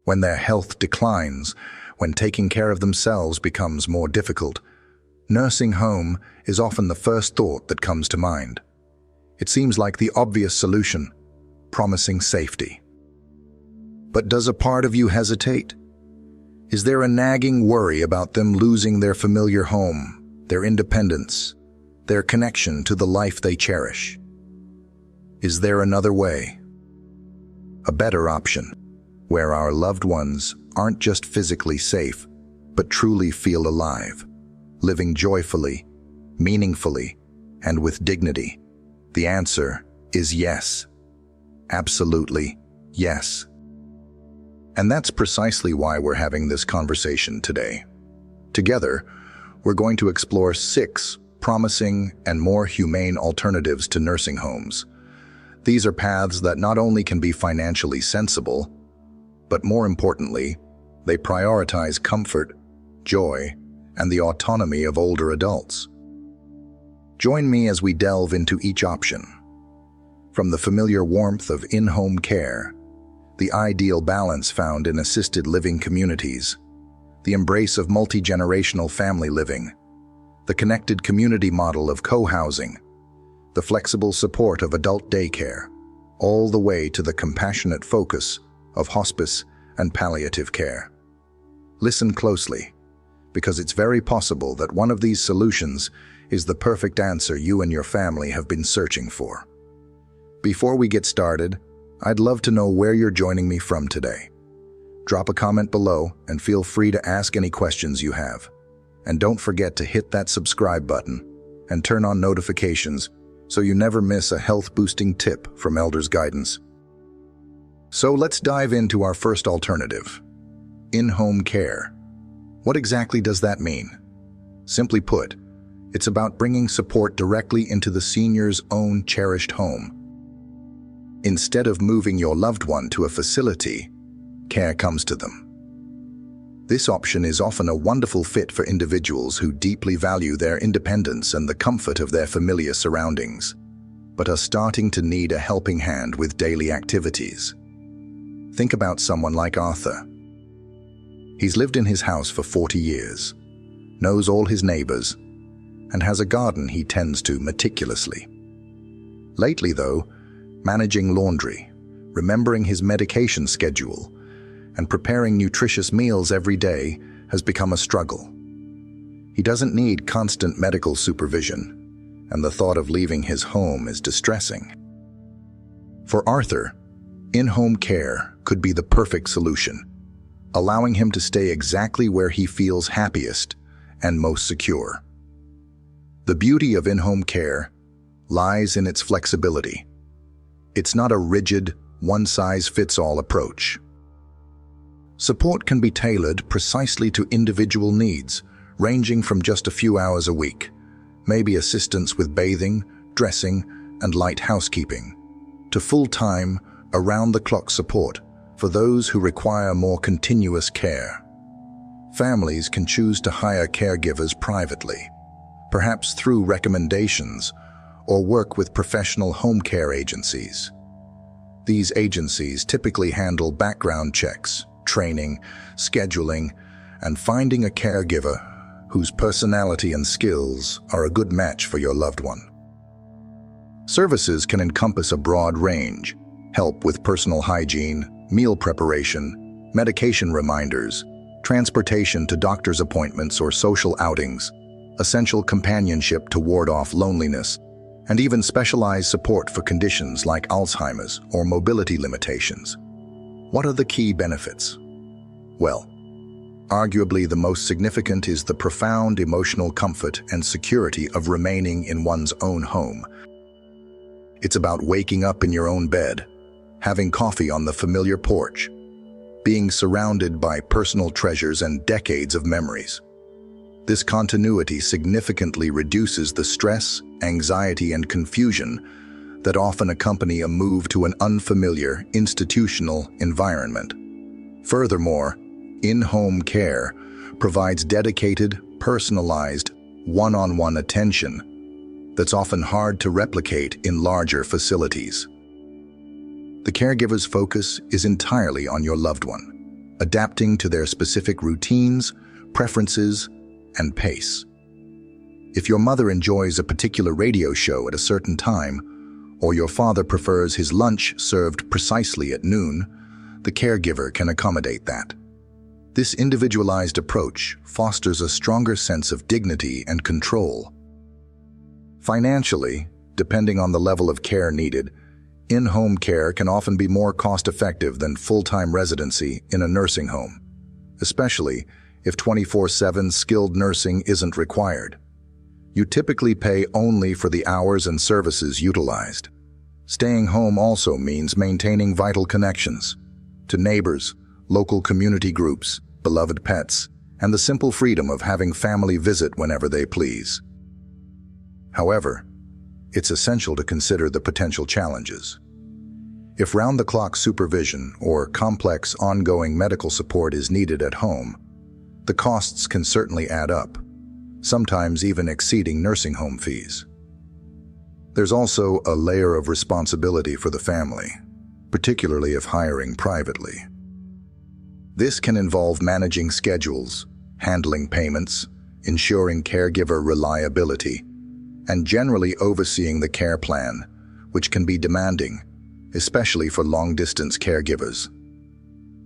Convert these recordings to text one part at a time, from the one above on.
when their health declines, when taking care of themselves becomes more difficult, nursing home is often the first thought that comes to mind. It seems like the obvious solution, promising safety. But does a part of you hesitate? Is there a nagging worry about them losing their familiar home, their independence, their connection to the life they cherish? Is there another way? A better option, where our loved ones aren't just physically safe, but truly feel alive, living joyfully, meaningfully, and with dignity? The answer is yes. Absolutely yes. And that's precisely why we're having this conversation today. Together, we're going to explore 6 promising and more humane alternatives to nursing homes. These are paths that not only can be financially sensible, but more importantly, they prioritize comfort, joy, and the autonomy of older adults. Join me as we delve into each option. From the familiar warmth of in-home care, the ideal balance found in assisted living communities, the embrace of multi-generational family living, the connected community model of co-housing, the flexible support of adult daycare, all the way to the compassionate focus of hospice and palliative care. Listen closely, because it's very possible that one of these solutions is the perfect answer you and your family have been searching for. Before we get started, I'd love to know where you're joining me from today. Drop a comment below and feel free to ask any questions you have. And don't forget to hit that subscribe button and turn on notifications so you never miss a health-boosting tip from Elders Guidance. So let's dive into our first alternative, in-home care. What exactly does that mean? Simply put, it's about bringing support directly into the senior's own cherished home. Instead of moving your loved one to a facility, care comes to them. This option is often a wonderful fit for individuals who deeply value their independence and the comfort of their familiar surroundings, but are starting to need a helping hand with daily activities. Think about someone like Arthur. He's lived in his house for 40 years, knows all his neighbors, and has a garden he tends to meticulously. Lately, though, managing laundry, remembering his medication schedule, and preparing nutritious meals every day has become a struggle. He doesn't need constant medical supervision, and the thought of leaving his home is distressing. For Arthur, in-home care could be the perfect solution, allowing him to stay exactly where he feels happiest and most secure. The beauty of in-home care lies in its flexibility. It's not a rigid, one-size-fits-all approach. Support can be tailored precisely to individual needs, ranging from just a few hours a week, maybe assistance with bathing, dressing, and light housekeeping, to full-time, around-the-clock support for those who require more continuous care. Families can choose to hire caregivers privately, perhaps through recommendations, or work with professional home care agencies. These agencies typically handle background checks, training, scheduling, and finding a caregiver whose personality and skills are a good match for your loved one. Services can encompass a broad range: help with personal hygiene, meal preparation, medication reminders, transportation to doctor's appointments or social outings, essential companionship to ward off loneliness, and even specialized support for conditions like Alzheimer's or mobility limitations. What are the key benefits? Well, arguably the most significant is the profound emotional comfort and security of remaining in one's own home. It's about waking up in your own bed, having coffee on the familiar porch, being surrounded by personal treasures and decades of memories. This continuity significantly reduces the stress, anxiety, and confusion that often accompany a move to an unfamiliar, institutional environment. Furthermore, in-home care provides dedicated, personalized, one-on-one attention that's often hard to replicate in larger facilities. The caregiver's focus is entirely on your loved one, adapting to their specific routines, preferences, and pace. If your mother enjoys a particular radio show at a certain time, or your father prefers his lunch served precisely at noon, the caregiver can accommodate that. This individualized approach fosters a stronger sense of dignity and control. Financially, depending on the level of care needed, in-home care can often be more cost-effective than full-time residency in a nursing home, especially if 24/7 skilled nursing isn't required. You typically pay only for the hours and services utilized. Staying home also means maintaining vital connections to neighbors, local community groups, beloved pets, and the simple freedom of having family visit whenever they please. However, it's essential to consider the potential challenges. If round-the-clock supervision or complex ongoing medical support is needed at home, the costs can certainly add up, sometimes even exceeding nursing home fees. There's also a layer of responsibility for the family, particularly if hiring privately. This can involve managing schedules, handling payments, ensuring caregiver reliability, and generally overseeing the care plan, which can be demanding, especially for long-distance caregivers.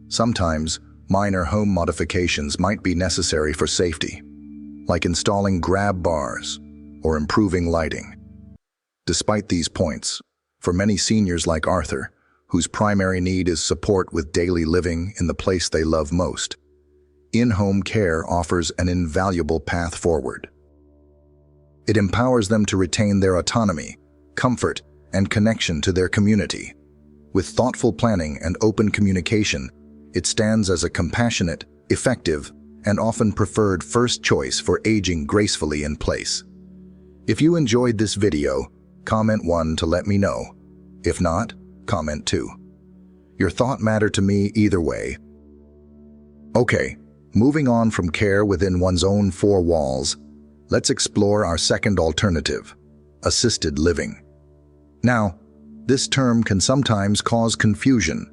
Sometimes, minor home modifications might be necessary for safety, like installing grab bars or improving lighting. Despite these points, for many seniors like Arthur, whose primary need is support with daily living in the place they love most, in-home care offers an invaluable path forward. It empowers them to retain their autonomy, comfort, and connection to their community. With thoughtful planning and open communication, it stands as a compassionate, effective, and often preferred first choice for aging gracefully in place. If you enjoyed this video, comment 1 to let me know. If not, comment 2. Your thought matters to me either way. Okay, moving on from care within one's own four walls, let's explore our second alternative, assisted living. Now, this term can sometimes cause confusion,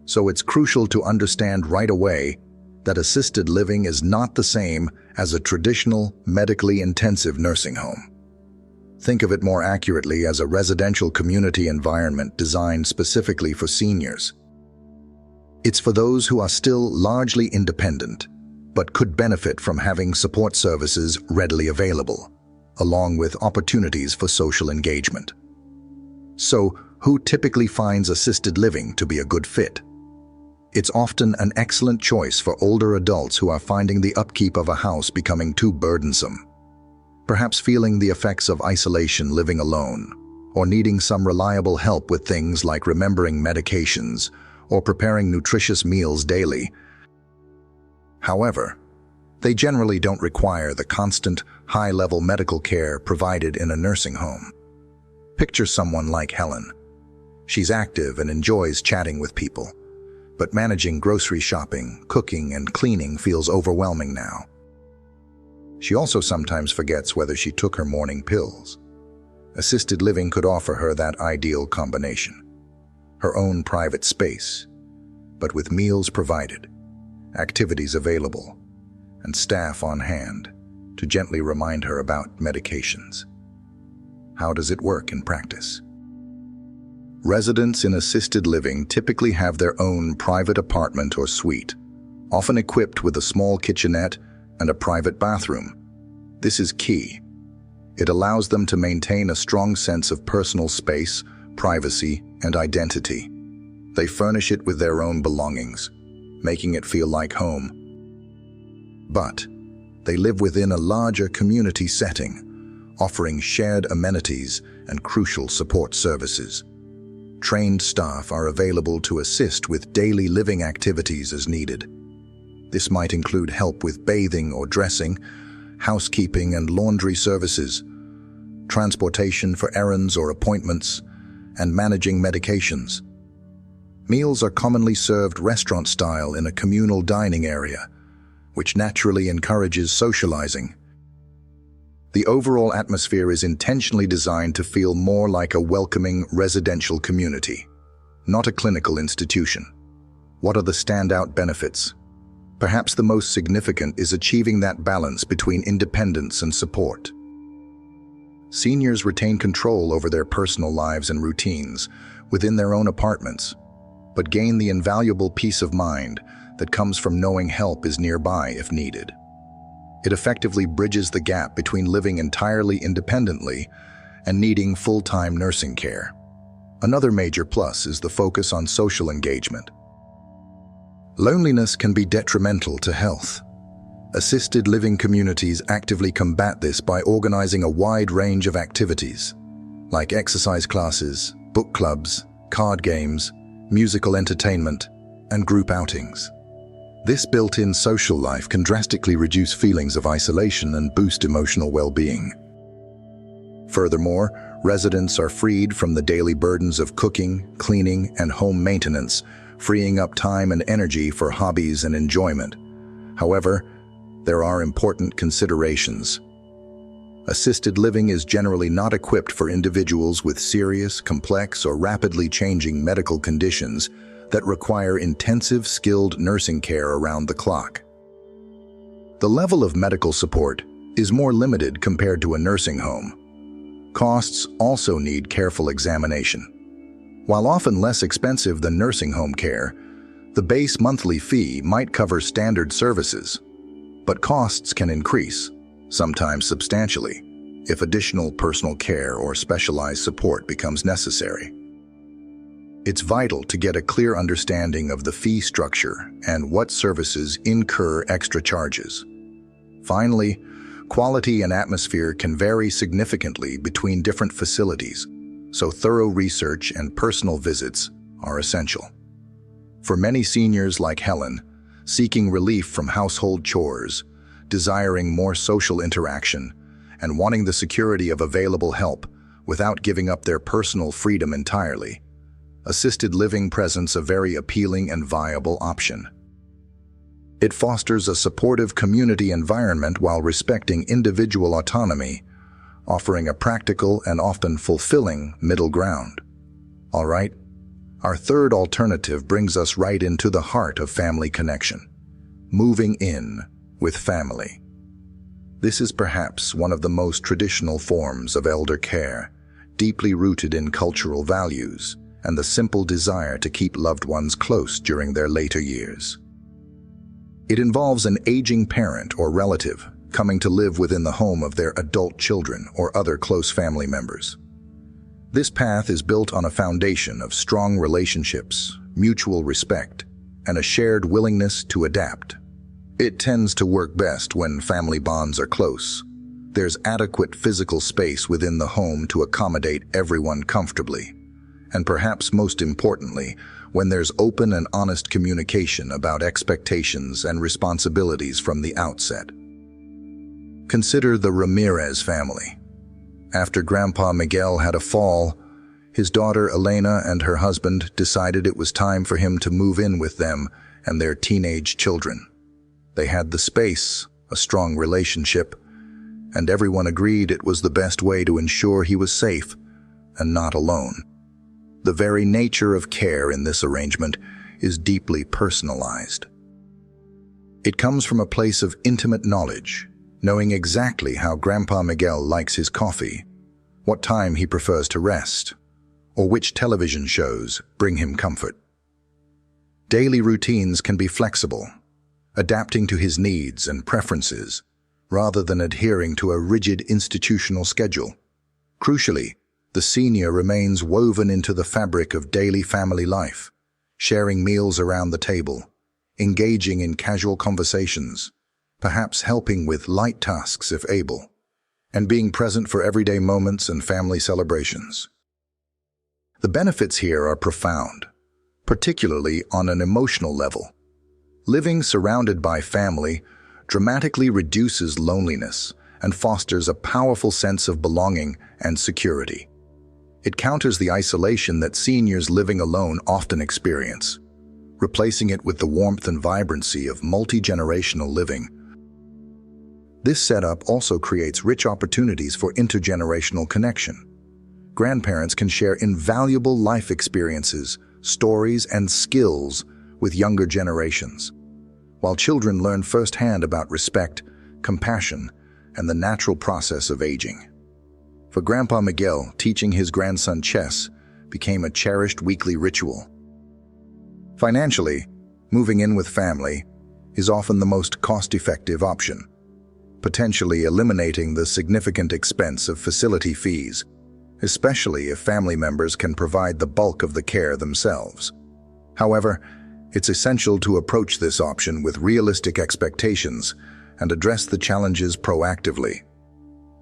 so it's crucial to understand right away that assisted living is not the same as a traditional, medically intensive nursing home. Think of it more accurately as a residential community environment designed specifically for seniors. It's for those who are still largely independent, but could benefit from having support services readily available, along with opportunities for social engagement. So, who typically finds assisted living to be a good fit? It's often an excellent choice for older adults who are finding the upkeep of a house becoming too burdensome, perhaps feeling the effects of isolation living alone, or needing some reliable help with things like remembering medications or preparing nutritious meals daily. However, they generally don't require the constant, high-level medical care provided in a nursing home. Picture someone like Helen. She's active and enjoys chatting with people, but managing grocery shopping, cooking, and cleaning feels overwhelming now. She also sometimes forgets whether she took her morning pills. Assisted living could offer her that ideal combination. Her own private space, but with meals provided, activities available, and staff on hand to gently remind her about medications. How does it work in practice? Residents in assisted living typically have their own private apartment or suite, often equipped with a small kitchenette and a private bathroom. This is key. It allows them to maintain a strong sense of personal space, privacy, and identity. They furnish it with their own belongings, making it feel like home. But they live within a larger community setting, offering shared amenities and crucial support services. Trained staff are available to assist with daily living activities as needed. This might include help with bathing or dressing, housekeeping and laundry services, transportation for errands or appointments, and managing medications. Meals are commonly served restaurant-style in a communal dining area, which naturally encourages socializing. The overall atmosphere is intentionally designed to feel more like a welcoming residential community, not a clinical institution. What are the standout benefits? Perhaps the most significant is achieving that balance between independence and support. Seniors retain control over their personal lives and routines within their own apartments, but gain the invaluable peace of mind that comes from knowing help is nearby if needed. It effectively bridges the gap between living entirely independently and needing full-time nursing care. Another major plus is the focus on social engagement. Loneliness can be detrimental to health. Assisted living communities actively combat this by organizing a wide range of activities, like exercise classes, book clubs, card games, musical entertainment, and group outings. This built-in social life can drastically reduce feelings of isolation and boost emotional well-being. Furthermore, residents are freed from the daily burdens of cooking, cleaning, and home maintenance, freeing up time and energy for hobbies and enjoyment. However, there are important considerations. Assisted living is generally not equipped for individuals with serious, complex, or rapidly changing medical conditions that require intensive, skilled nursing care around the clock. The level of medical support is more limited compared to a nursing home. Costs also need careful examination. While often less expensive than nursing home care, the base monthly fee might cover standard services, but costs can increase, sometimes substantially, if additional personal care or specialized support becomes necessary. It's vital to get a clear understanding of the fee structure and what services incur extra charges. Finally, quality and atmosphere can vary significantly between different facilities, so thorough research and personal visits are essential. For many seniors like Helen, seeking relief from household chores, desiring more social interaction, and wanting the security of available help without giving up their personal freedom entirely, assisted living presents a very appealing and viable option. It fosters a supportive community environment while respecting individual autonomy, offering a practical and often fulfilling middle ground. All right, our third alternative brings us right into the heart of family connection: moving in with family. This is perhaps one of the most traditional forms of elder care, deeply rooted in cultural values and the simple desire to keep loved ones close during their later years. It involves an aging parent or relative coming to live within the home of their adult children or other close family members. This path is built on a foundation of strong relationships, mutual respect, and a shared willingness to adapt. It tends to work best when family bonds are close. There's adequate physical space within the home to accommodate everyone comfortably. And perhaps most importantly, when there's open and honest communication about expectations and responsibilities from the outset. Consider the Ramirez family. After Grandpa Miguel had a fall, his daughter Elena and her husband decided it was time for him to move in with them and their teenage children. They had the space, a strong relationship, and everyone agreed it was the best way to ensure he was safe and not alone. The very nature of care in this arrangement is deeply personalized. It comes from a place of intimate knowledge, knowing exactly how Grandpa Miguel likes his coffee, what time he prefers to rest, or which television shows bring him comfort. Daily routines can be flexible, adapting to his needs and preferences, rather than adhering to a rigid institutional schedule. Crucially, the senior remains woven into the fabric of daily family life, sharing meals around the table, engaging in casual conversations, perhaps helping with light tasks if able, and being present for everyday moments and family celebrations. The benefits here are profound, particularly on an emotional level. Living surrounded by family dramatically reduces loneliness and fosters a powerful sense of belonging and security. It counters the isolation that seniors living alone often experience, replacing it with the warmth and vibrancy of multi-generational living. This setup also creates rich opportunities for intergenerational connection. Grandparents can share invaluable life experiences, stories, and skills with younger generations, while children learn firsthand about respect, compassion, and the natural process of aging. For Grandpa Miguel, teaching his grandson chess became a cherished weekly ritual. Financially, moving in with family is often the most cost-effective option, potentially eliminating the significant expense of facility fees, especially if family members can provide the bulk of the care themselves. However, it's essential to approach this option with realistic expectations and address the challenges proactively.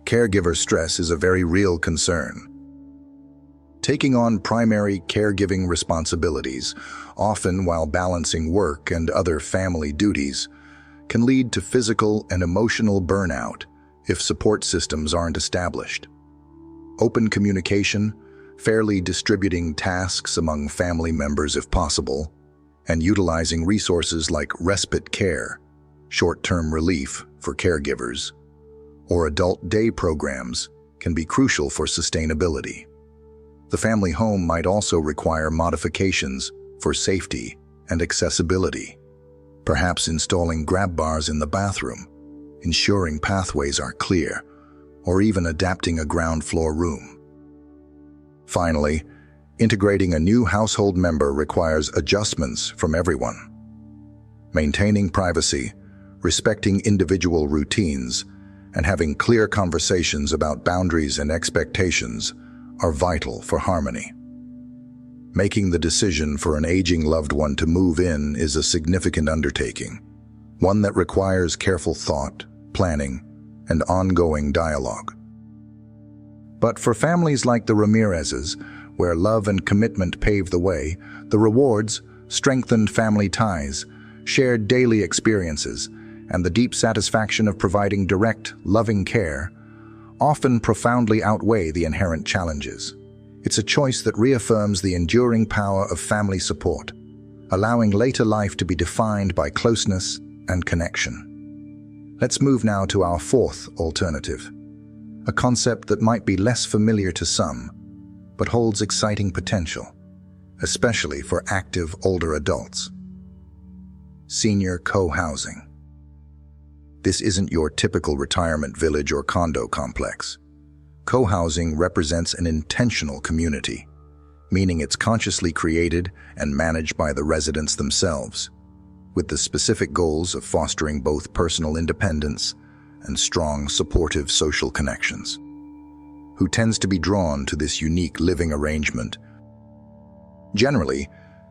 Caregiver stress is a very real concern. Taking on primary caregiving responsibilities, often while balancing work and other family duties, can lead to physical and emotional burnout if support systems aren't established. Open communication, fairly distributing tasks among family members if possible, and utilizing resources like respite care, short-term relief for caregivers, or adult day programs can be crucial for sustainability. The family home might also require modifications for safety and accessibility, perhaps installing grab bars in the bathroom, ensuring pathways are clear, or even adapting a ground floor room. Finally, integrating a new household member requires adjustments from everyone. Maintaining privacy, respecting individual routines, and having clear conversations about boundaries and expectations are vital for harmony. Making the decision for an aging loved one to move in is a significant undertaking, one that requires careful thought, planning, and ongoing dialogue. But for families like the Ramirez's, where love and commitment pave the way, the rewards, strengthened family ties, shared daily experiences, and the deep satisfaction of providing direct, loving care often profoundly outweigh the inherent challenges. It's a choice that reaffirms the enduring power of family support, allowing later life to be defined by closeness and connection. Let's move now to our fourth alternative, a concept that might be less familiar to some, but holds exciting potential, especially for active older adults. Senior co-housing. This isn't your typical retirement village or condo complex. Co-housing represents an intentional community, meaning it's consciously created and managed by the residents themselves, with the specific goals of fostering both personal independence and strong, supportive social connections. Who tends to be drawn to this unique living arrangement? Generally,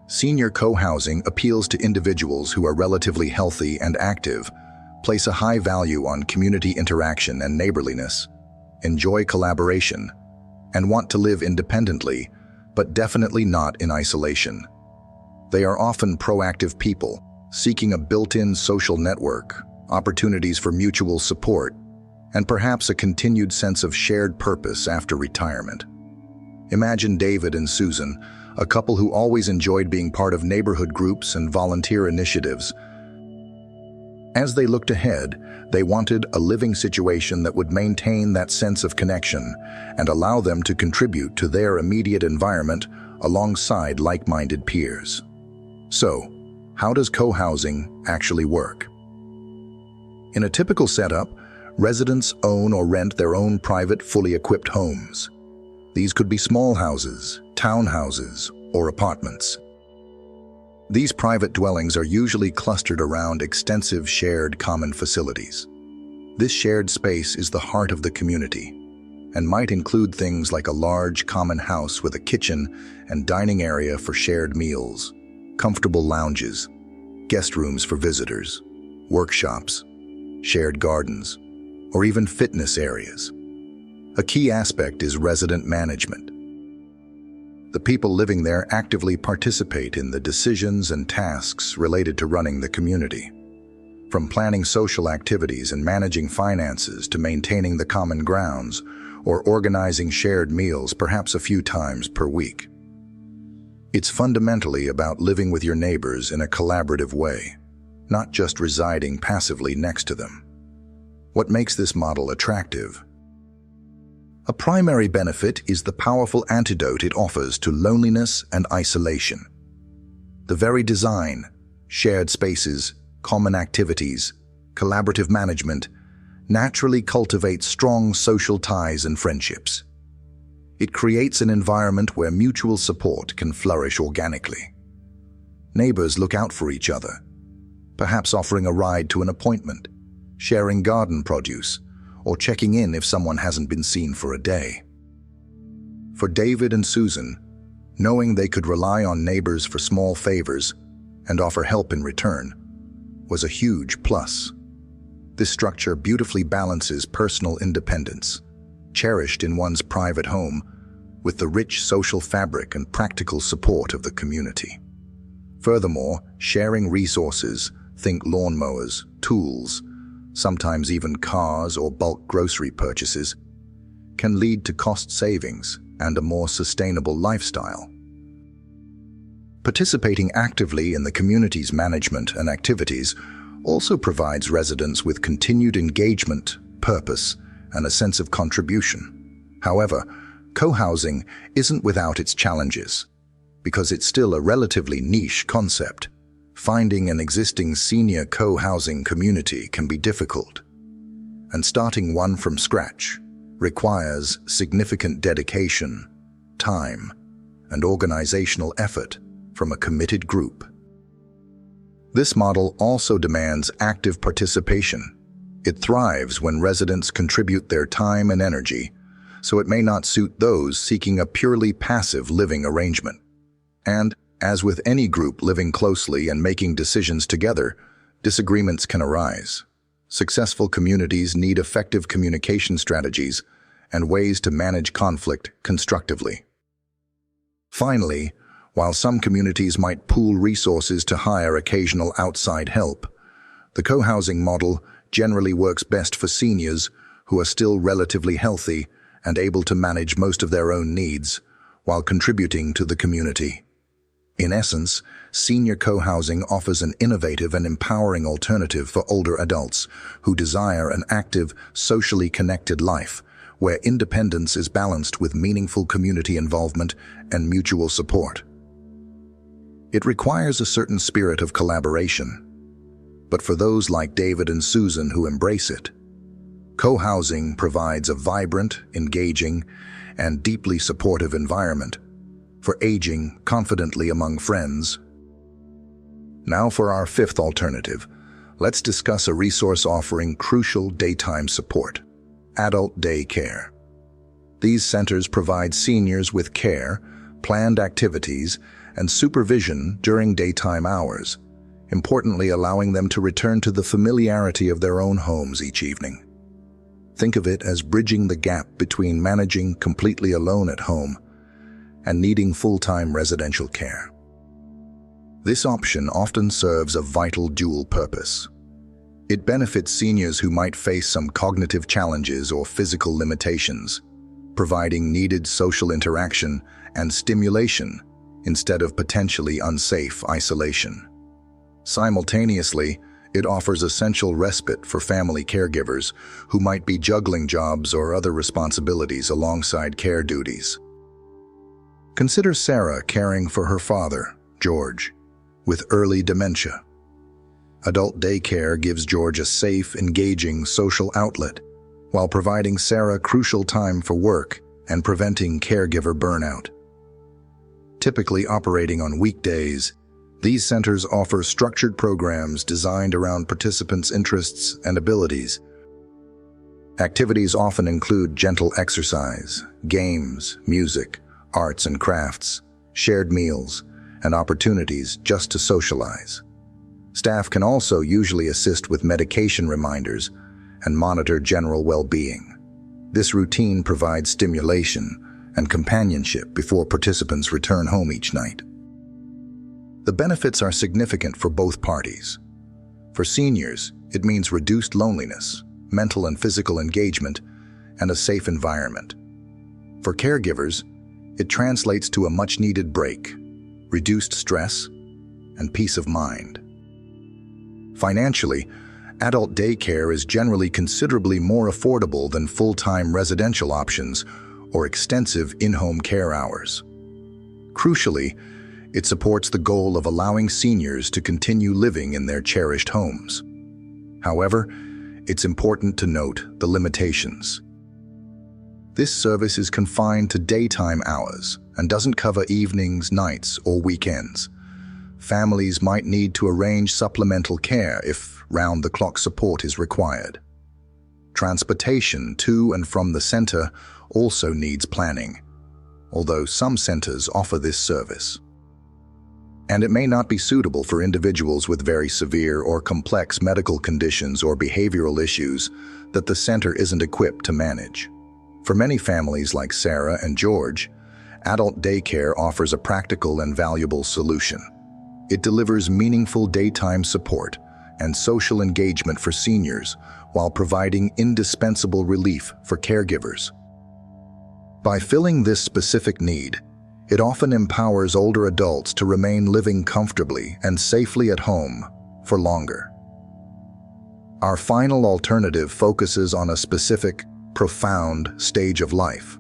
senior co-housing appeals to individuals who are relatively healthy and active, place a high value on community interaction and neighborliness, enjoy collaboration, and want to live independently, but definitely not in isolation. They are often proactive people, seeking a built-in social network, opportunities for mutual support, and perhaps a continued sense of shared purpose after retirement. Imagine David and Susan, a couple who always enjoyed being part of neighborhood groups and volunteer initiatives. As they looked ahead, they wanted a living situation that would maintain that sense of connection and allow them to contribute to their immediate environment alongside like-minded peers. So, how does co-housing actually work? In a typical setup, residents own or rent their own private, fully equipped homes. These could be small houses, townhouses, or apartments. These private dwellings are usually clustered around extensive shared common facilities. This shared space is the heart of the community and might include things like a large common house with a kitchen and dining area for shared meals, comfortable lounges, guest rooms for visitors, workshops, shared gardens, or even fitness areas. A key aspect is resident management. The people living there actively participate in the decisions and tasks related to running the community. From planning social activities and managing finances to maintaining the common grounds or organizing shared meals perhaps a few times per week. It's fundamentally about living with your neighbors in a collaborative way, not just residing passively next to them. What makes this model attractive? A primary benefit is the powerful antidote it offers to loneliness and isolation. The very design, shared spaces, common activities, collaborative management, naturally cultivates strong social ties and friendships. It creates an environment where mutual support can flourish organically. Neighbors look out for each other, perhaps offering a ride to an appointment, sharing garden produce, or checking in if someone hasn't been seen for a day. For David and Susan, knowing they could rely on neighbors for small favors and offer help in return was a huge plus. This structure beautifully balances personal independence, cherished in one's private home, with the rich social fabric and practical support of the community. Furthermore, sharing resources, think lawnmowers, tools, sometimes even cars or bulk grocery purchases, can lead to cost savings and a more sustainable lifestyle. Participating actively in the community's management and activities also provides residents with continued engagement, purpose, and a sense of contribution. However, co-housing isn't without its challenges. Because it's still a relatively niche concept, finding an existing senior co-housing community can be difficult. And starting one from scratch requires significant dedication, time, and organizational effort from a committed group. This model also demands active participation. It thrives when residents contribute their time and energy, so it may not suit those seeking a purely passive living arrangement. And, as with any group living closely and making decisions together, disagreements can arise. Successful communities need effective communication strategies and ways to manage conflict constructively. Finally, while some communities might pool resources to hire occasional outside help, the co-housing model generally works best for seniors who are still relatively healthy and able to manage most of their own needs while contributing to the community. In essence, senior co-housing offers an innovative and empowering alternative for older adults who desire an active, socially connected life where independence is balanced with meaningful community involvement and mutual support. It requires a certain spirit of collaboration, but for those like David and Susan who embrace it, co-housing provides a vibrant, engaging, and deeply supportive environment for aging confidently among friends. Now for our fifth alternative, let's discuss a resource offering crucial daytime support: adult day care. These centers provide seniors with care, planned activities, and supervision during daytime hours, importantly allowing them to return to the familiarity of their own homes each evening. Think of it as bridging the gap between managing completely alone at home and needing full-time residential care. This option often serves a vital dual purpose. It benefits seniors who might face some cognitive challenges or physical limitations, providing needed social interaction and stimulation instead of potentially unsafe isolation. Simultaneously, it offers essential respite for family caregivers who might be juggling jobs or other responsibilities alongside care duties. Consider Sarah caring for her father, George, with early dementia. Adult daycare gives George a safe, engaging social outlet, while providing Sarah crucial time for work and preventing caregiver burnout. Typically operating on weekdays, these centers offer structured programs designed around participants' interests and abilities. Activities often include gentle exercise, games, music, arts and crafts, shared meals, and opportunities just to socialize. Staff can also usually assist with medication reminders and monitor general well-being. This routine provides stimulation and companionship before participants return home each night. The benefits are significant for both parties. For seniors, it means reduced loneliness, mental and physical engagement, and a safe environment. For caregivers, it translates to a much-needed break, reduced stress, and peace of mind. Financially, adult daycare is generally considerably more affordable than full-time residential options or extensive in-home care hours. Crucially, It supports the goal of allowing seniors to continue living in their cherished homes. However, it's important to note the limitations. This service is confined to daytime hours and doesn't cover evenings, nights, or weekends. Families might need to arrange supplemental care if round-the-clock support is required. Transportation to and from the center also needs planning, although some centers offer this service. And it may not be suitable for individuals with very severe or complex medical conditions or behavioral issues that the center isn't equipped to manage. For many families like Sarah and George, adult daycare offers a practical and valuable solution. It delivers meaningful daytime support and social engagement for seniors while providing indispensable relief for caregivers. By filling this specific need, it often empowers older adults to remain living comfortably and safely at home for longer. Our final alternative focuses on a specific, profound stage of life,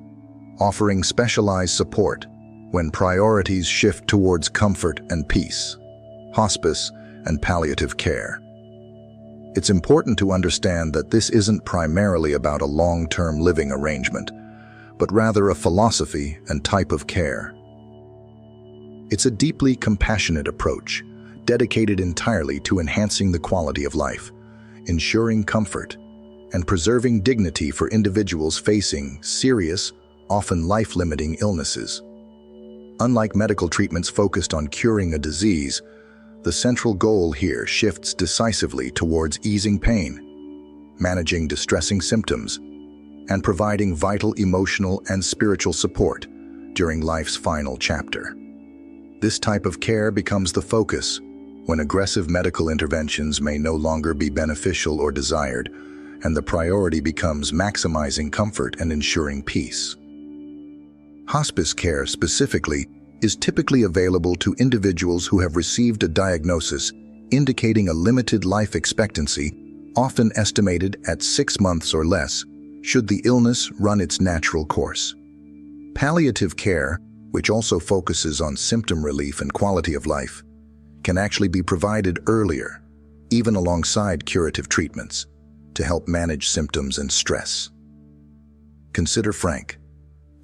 offering specialized support when priorities shift towards comfort and peace, hospice and palliative care. It's important to understand that this isn't primarily about a long-term living arrangement, but rather a philosophy and type of care. It's a deeply compassionate approach, dedicated entirely to enhancing the quality of life, ensuring comfort, and preserving dignity for individuals facing serious, often life-limiting illnesses. Unlike medical treatments focused on curing a disease, the central goal here shifts decisively towards easing pain, managing distressing symptoms, and providing vital emotional and spiritual support during life's final chapter. This type of care becomes the focus when aggressive medical interventions may no longer be beneficial or desired, and the priority becomes maximizing comfort and ensuring peace. Hospice care, specifically, is typically available to individuals who have received a diagnosis indicating a limited life expectancy, often estimated at 6 months or less, should the illness run its natural course. Palliative care, which also focuses on symptom relief and quality of life, can actually be provided earlier, even alongside curative treatments, to help manage symptoms and stress. Consider Frank,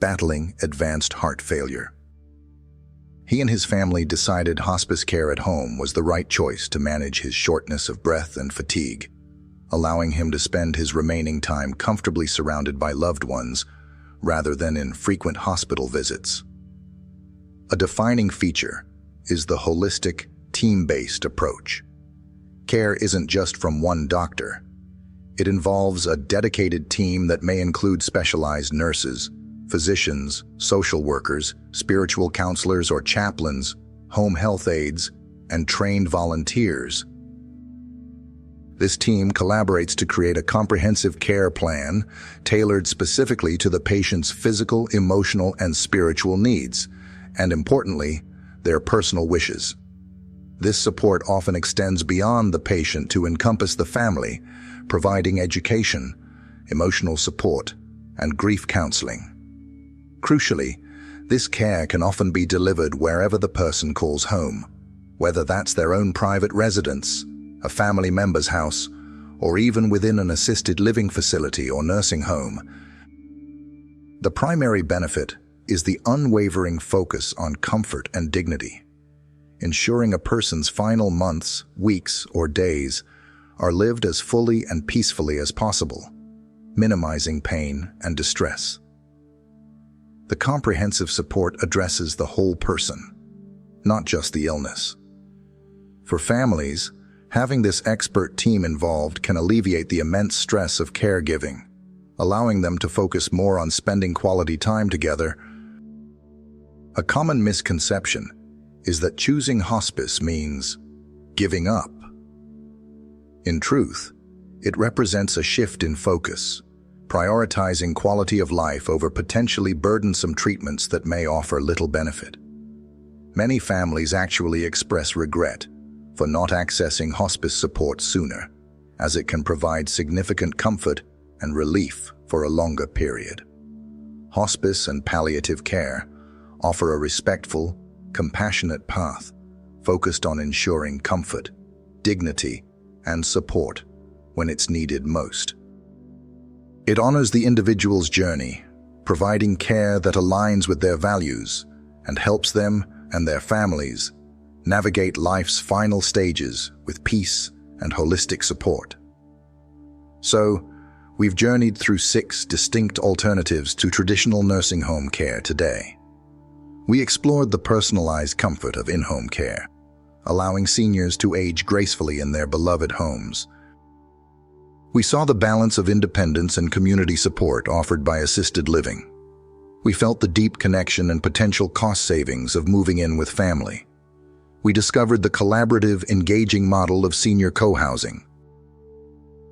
battling advanced heart failure. He and his family decided hospice care at home was the right choice to manage his shortness of breath and fatigue, allowing him to spend his remaining time comfortably surrounded by loved ones rather than in frequent hospital visits. A defining feature is the holistic, team-based approach. Care isn't just from one doctor. It involves a dedicated team that may include specialized nurses, physicians, social workers, spiritual counselors or chaplains, home health aides, and trained volunteers. This team collaborates to create a comprehensive care plan tailored specifically to the patient's physical, emotional, and spiritual needs, and importantly, their personal wishes. This support often extends beyond the patient to encompass the family, providing education, emotional support, and grief counseling. Crucially, this care can often be delivered wherever the person calls home, whether that's their own private residence, a family member's house, or even within an assisted living facility or nursing home. The primary benefit is the unwavering focus on comfort and dignity, ensuring a person's final months, weeks, or days are lived as fully and peacefully as possible, minimizing pain and distress. The comprehensive support addresses the whole person, not just the illness. For families, having this expert team involved can alleviate the immense stress of caregiving, allowing them to focus more on spending quality time together. A common misconception is that choosing hospice means giving up. In truth, it represents a shift in focus, prioritizing quality of life over potentially burdensome treatments that may offer little benefit. Many families actually express regret for not accessing hospice support sooner, as it can provide significant comfort and relief for a longer period. Hospice and palliative care offer a respectful, compassionate path focused on ensuring comfort, dignity, and support when it's needed most. It honors the individual's journey, providing care that aligns with their values and helps them and their families navigate life's final stages with peace and holistic support. So, we've journeyed through 6 distinct alternatives to traditional nursing home care today. We explored the personalized comfort of in-home care, allowing seniors to age gracefully in their beloved homes. We saw the balance of independence and community support offered by assisted living. We felt the deep connection and potential cost savings of moving in with family. We discovered the collaborative, engaging model of senior co-housing.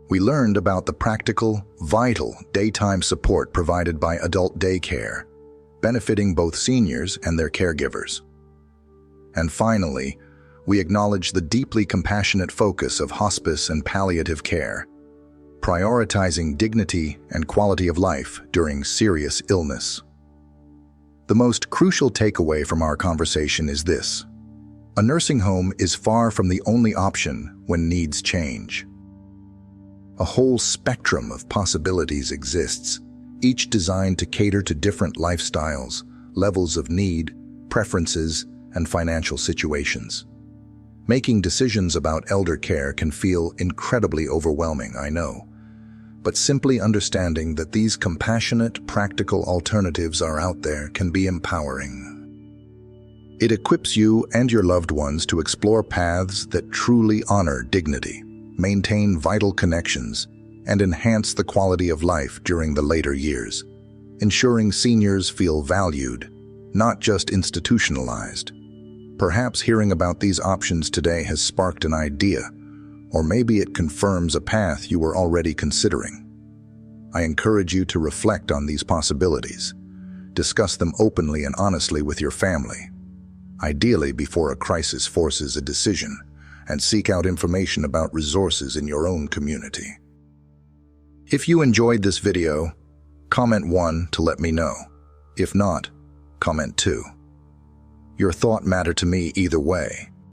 We learned about the practical, vital daytime support provided by adult daycare, benefiting both seniors and their caregivers. And finally, we acknowledged the deeply compassionate focus of hospice and palliative care, prioritizing dignity and quality of life during serious illness. The most crucial takeaway from our conversation is this: a nursing home is far from the only option when needs change. A whole spectrum of possibilities exists, each designed to cater to different lifestyles, levels of need, preferences, and financial situations. Making decisions about elder care can feel incredibly overwhelming, I know. But simply understanding that these compassionate, practical alternatives are out there can be empowering. It equips you and your loved ones to explore paths that truly honor dignity, maintain vital connections, and enhance the quality of life during the later years, ensuring seniors feel valued, not just institutionalized. Perhaps hearing about these options today has sparked an idea, or maybe it confirms a path you were already considering. I encourage you to reflect on these possibilities. Discuss them openly and honestly with your family, ideally before a crisis forces a decision, and seek out information about resources in your own community. If you enjoyed this video, comment 1 to let me know. If not, comment 2. Your thought matters to me either way.